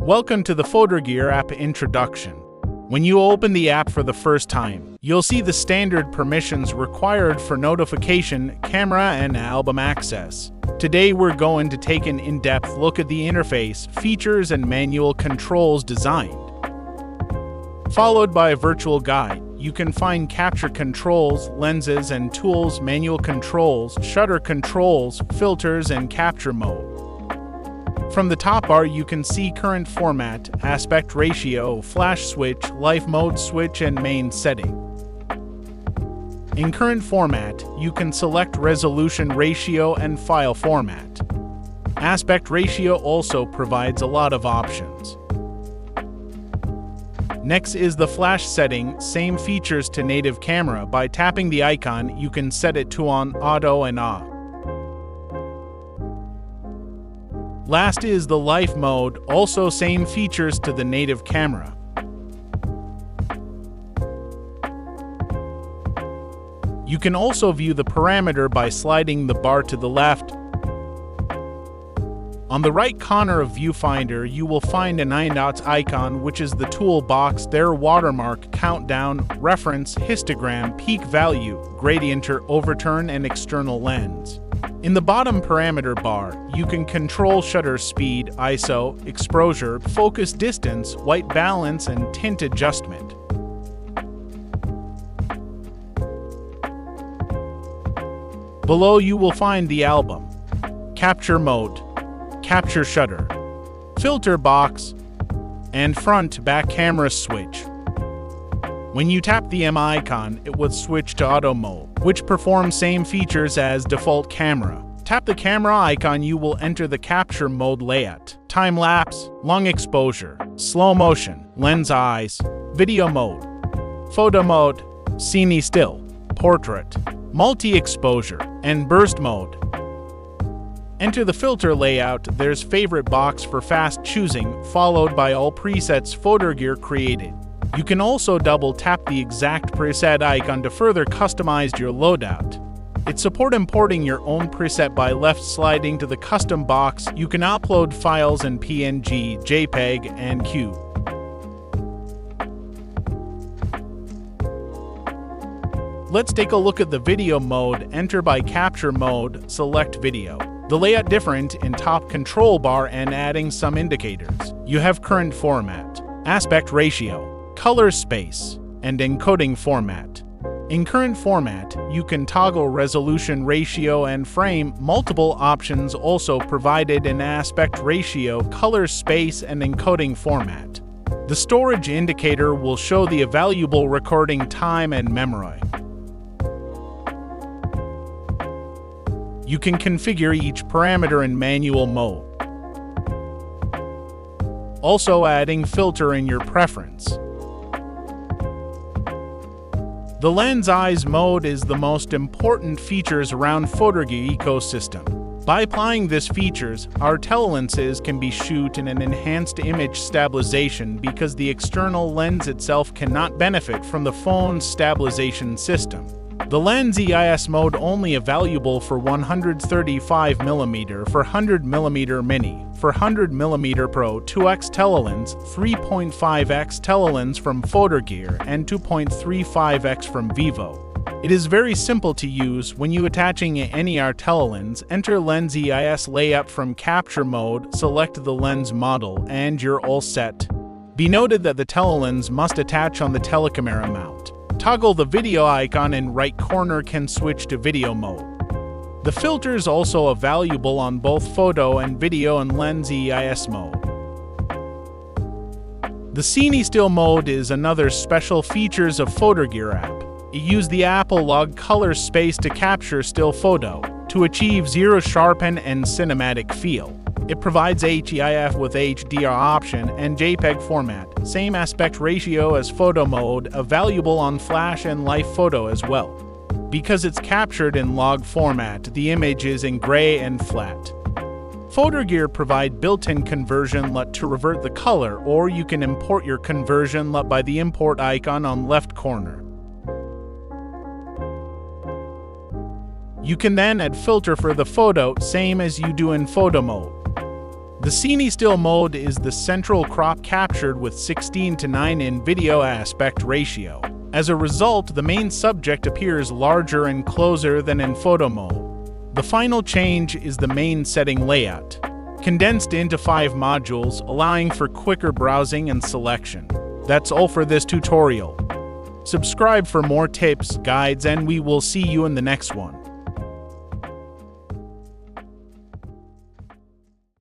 Welcome to the FotorGear app introduction. When you open the app for the first time, you'll see the standard permissions required for notification, camera, and album access. Today we're going to take an in-depth look at the interface, features, and manual controls designed. Followed by a virtual guide, you can find capture controls, lenses and tools, manual controls, shutter controls, filters, and capture mode. From the top bar, you can see current format, aspect ratio, flash switch, life mode switch, and main setting. In current format, you can select resolution ratio and file format. Aspect ratio also provides a lot of options. Next is the flash setting, same features to native camera. By tapping the icon, you can set it to on, auto, and off. Last is the life mode, also same features to the native camera. You can also view the parameter by sliding the bar to the left. On the right corner of Viewfinder, you will find a 9 dots icon, which is the toolbox, their watermark, countdown, reference, histogram, peak value, gradient or overturn, and external lens. In the bottom parameter bar, you can control shutter speed, ISO, exposure, focus distance, white balance, and tint adjustment. Below you will find the album, capture mode, capture shutter, filter box, and front-back camera switch. When you tap the M icon, it will switch to auto mode, which performs same features as default camera. Tap the camera icon, you will enter the capture mode layout, time-lapse, long exposure, slow motion, lens eyes, video mode, photo mode, Cine-still, portrait, multi-exposure, and burst mode. Enter the filter layout, there's favorite box for fast choosing, followed by all presets FotorGear created. You can also double tap the exact preset icon to further customize your loadout. It supports importing your own preset by left sliding to the custom box. You can upload files in PNG, JPEG, and Q. Let's take a look at the video mode. Enter by capture mode, select video. The layout different in top control bar and adding some indicators. You have current format, aspect ratio, color space, and encoding format. In current format, you can toggle resolution ratio and frame. Multiple options also provided in aspect ratio, color space, and encoding format. The storage indicator will show the available recording time and memory. You can configure each parameter in manual mode. Also adding filter in your preference. The lens eyes mode is the most important features around FotorGear ecosystem. By applying these features, our telelenses can be shoot in an enhanced image stabilization because the external lens itself cannot benefit from the phone's stabilization system. The lens EIS mode only available for 135mm for 100mm mini, for 100mm Pro 2x telelens, 3.5x telelens from FotorGear, and 2.35x from Vivo. It is very simple to use. When you attaching any telelens, enter lens EIS layout from capture mode, select the lens model, and you're all set. Be noted that the telelens must attach on the telecamera mount. Toggle the video icon in right corner can switch to video mode. The filters also available on both photo and video and lens EIS mode. The Cine-still mode is another special features of FotorGear app. It uses the Apple log color space to capture still photo to achieve zero sharpen and cinematic feel. It provides HEIF with HDR option and JPEG format, same aspect ratio as photo mode, available on flash and live photo as well. Because it's captured in log format, the image is in gray and flat. FotorGear provide built-in conversion LUT to revert the color, or you can import your conversion LUT by the import icon on left corner. You can then add filter for the photo, same as you do in photo mode. The Cine-still mode is the central crop captured with 16:9 in video aspect ratio. As a result, the main subject appears larger and closer than in photo mode. The final change is the main setting layout, condensed into 5 modules, allowing for quicker browsing and selection. That's all for this tutorial. Subscribe for more tips, guides, and we will see you in the next one.